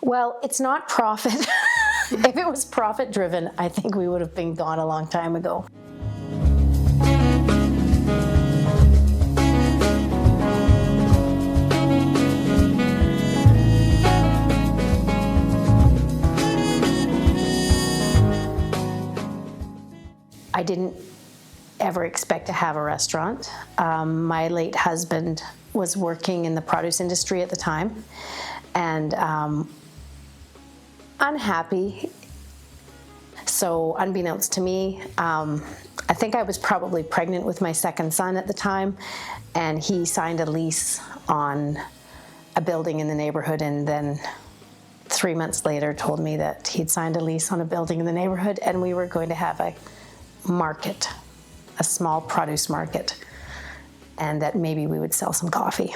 Well, it's not profit. If it was profit driven, I think we would have been gone a long time ago. I didn't ever expect to have a restaurant. My late husband was working in the produce industry at the time, and unhappy. So unbeknownst to me, I think I was probably pregnant with my second son at the time, and he signed a lease on a building in the neighborhood, and then 3 months later told me that he'd signed a lease on a building in the neighborhood, and we were going to have a market, a small produce market, and that maybe we would sell some coffee.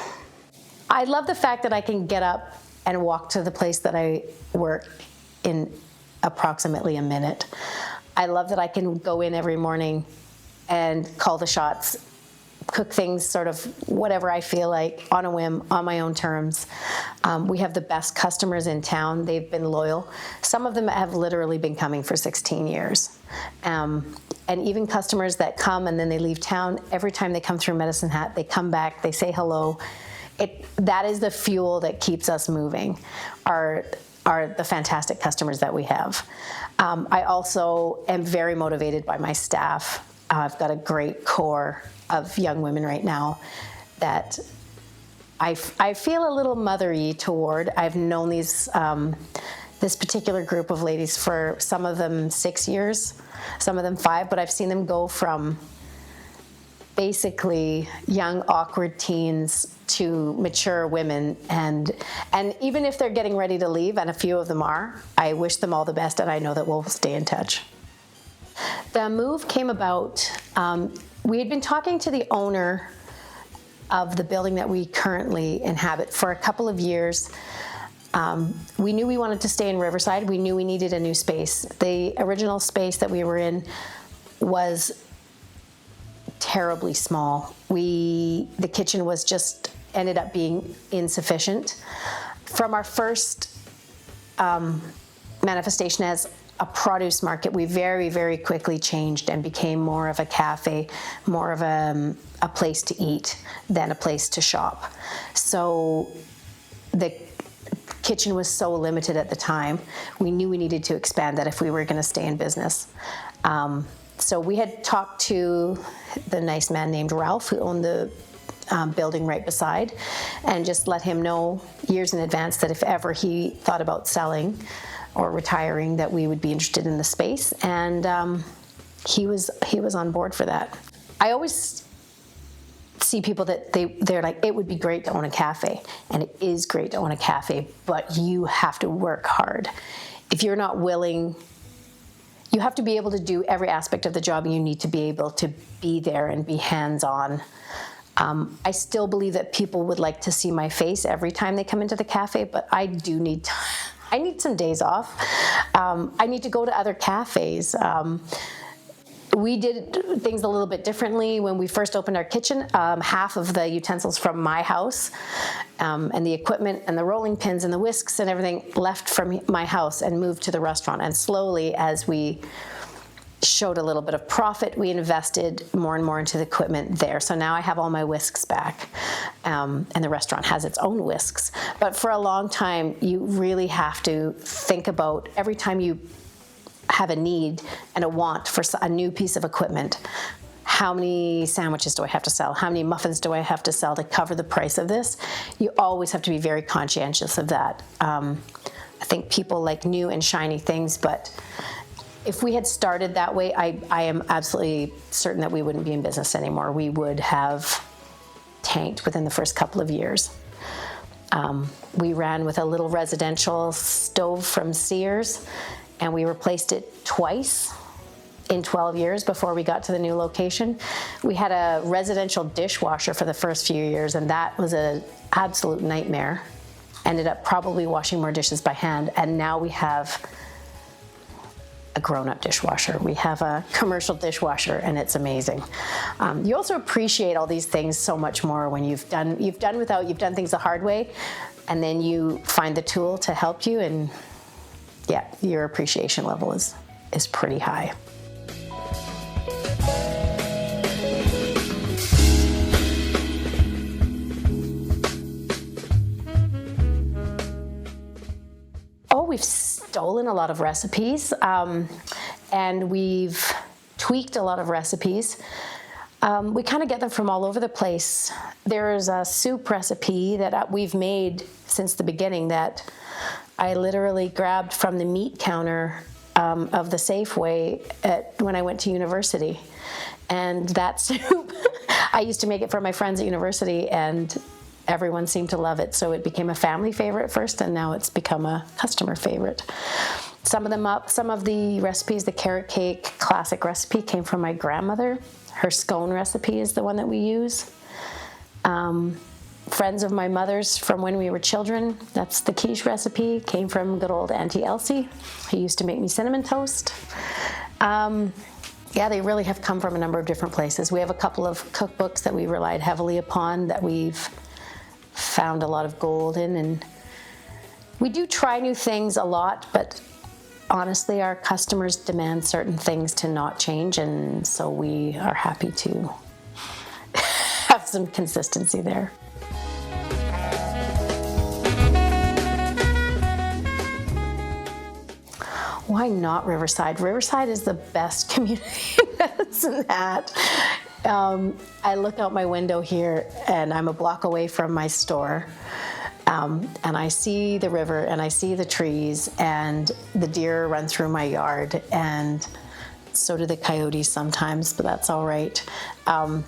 I love the fact that I can get up and walk to the place that I work in approximately a minute. I love that I can go in every morning and call the shots, cook things sort of whatever I feel like, on a whim, on my own terms. We have the best customers in town. They've been loyal. Some of them have literally been coming for 16 years. And even customers that come and then they leave town, every time they come through Medicine Hat, they come back, they say hello. That is the fuel that keeps us moving, are the fantastic customers that we have. I also am very motivated by my staff. I've got a great core of young women right now that I feel a little mothery toward. I've known this particular group of ladies for some of them 6 years, some of them 5, but I've seen them go from basically young, awkward teens to mature women, and even if they're getting ready to leave, and a few of them are, I wish them all the best, and I know that we'll stay in touch. The move came about, we had been talking to the owner of the building that we currently inhabit for a couple of years. We knew we wanted to stay in Riverside. We knew we needed a new space. The original space that we were in was terribly small. The kitchen was just ended up being insufficient. From our first manifestation as a produce market, we very, very quickly changed and became more of a cafe, more of a place to eat than a place to shop. So the kitchen was so limited at the time, we knew we needed to expand that if we were going to stay in business. So we had talked to the nice man named Ralph, who owned the building right beside, and just let him know years in advance that if ever he thought about selling or retiring, that we would be interested in the space, and he was on board for that. I always see people that they're like, it would be great to own a cafe, and it is great to own a cafe, but you have to work hard. If you're not willing, you have to be able to do every aspect of the job, and you need to be able to be there and be hands-on. I still believe that people would like to see my face every time they come into the cafe, but I do need I need some days off. I need to go to other cafes. We did things a little bit differently when we first opened our kitchen. Half of the utensils from my house and the equipment and the rolling pins and the whisks and everything left from my house and moved to the restaurant. And slowly, as we showed a little bit of profit, we invested more and more into the equipment there. So now I have all my whisks back, and the restaurant has its own whisks. But for a long time, you really have to think about every time you have a need and a want for a new piece of equipment, how many sandwiches do I have to sell? How many muffins do I have to sell to cover the price of this? You always have to be very conscientious of that. I think people like new and shiny things, but if we had started that way, I am absolutely certain that we wouldn't be in business anymore. We would have tanked within the first couple of years. We ran with a little residential stove from Sears, and we replaced it twice in 12 years before we got to the new location. We had a residential dishwasher for the first few years, and that was an absolute nightmare. Ended up probably washing more dishes by hand, and now we have a grown-up dishwasher. We have a commercial dishwasher, and it's amazing. You also appreciate all these things so much more when you've done things the hard way. and then you find the tool to help you, and yeah, your appreciation level is pretty high. Oh, we've stolen a lot of recipes, and we've tweaked a lot of recipes. We kind of get them from all over the place. There's a soup recipe that we've made since the beginning that I literally grabbed from the meat counter of the Safeway when I went to university. And that soup, I used to make it for my friends at university, and everyone seemed to love it. So it became a family favorite first, and now it's become a customer favorite. Some of the recipes, the carrot cake classic recipe came from my grandmother. Her scone recipe is the one that we use. Friends of my mother's from when we were children, that's the quiche recipe, came from good old Auntie Elsie, who used to make me cinnamon toast. Yeah, they really have come from a number of different places. We have a couple of cookbooks that we relied heavily upon that we've found a lot of gold in, and we do try new things a lot, but honestly, our customers demand certain things to not change, and so we are happy to have some consistency there. Why not Riverside? Riverside is the best community in Medicine Hat. I look out my window here, and I'm a block away from my store. And I see the river, and I see the trees, and the deer run through my yard, and so do the coyotes sometimes, but that's all right. I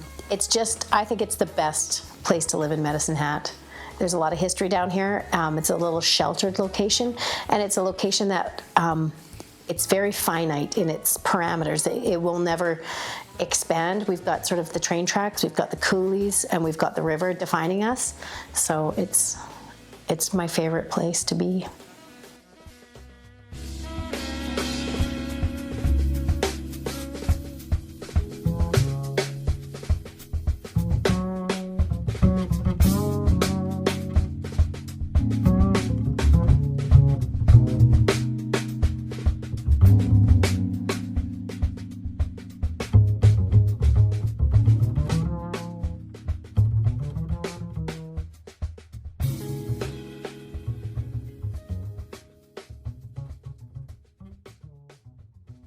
think it's the best place to live in Medicine Hat. There's a lot of history down here. It's a little sheltered location, and it's a location that it's very finite in its parameters. It will never expand. We've got sort of the train tracks, we've got the coulees, and we've got the river defining us. So it's my favorite place to be.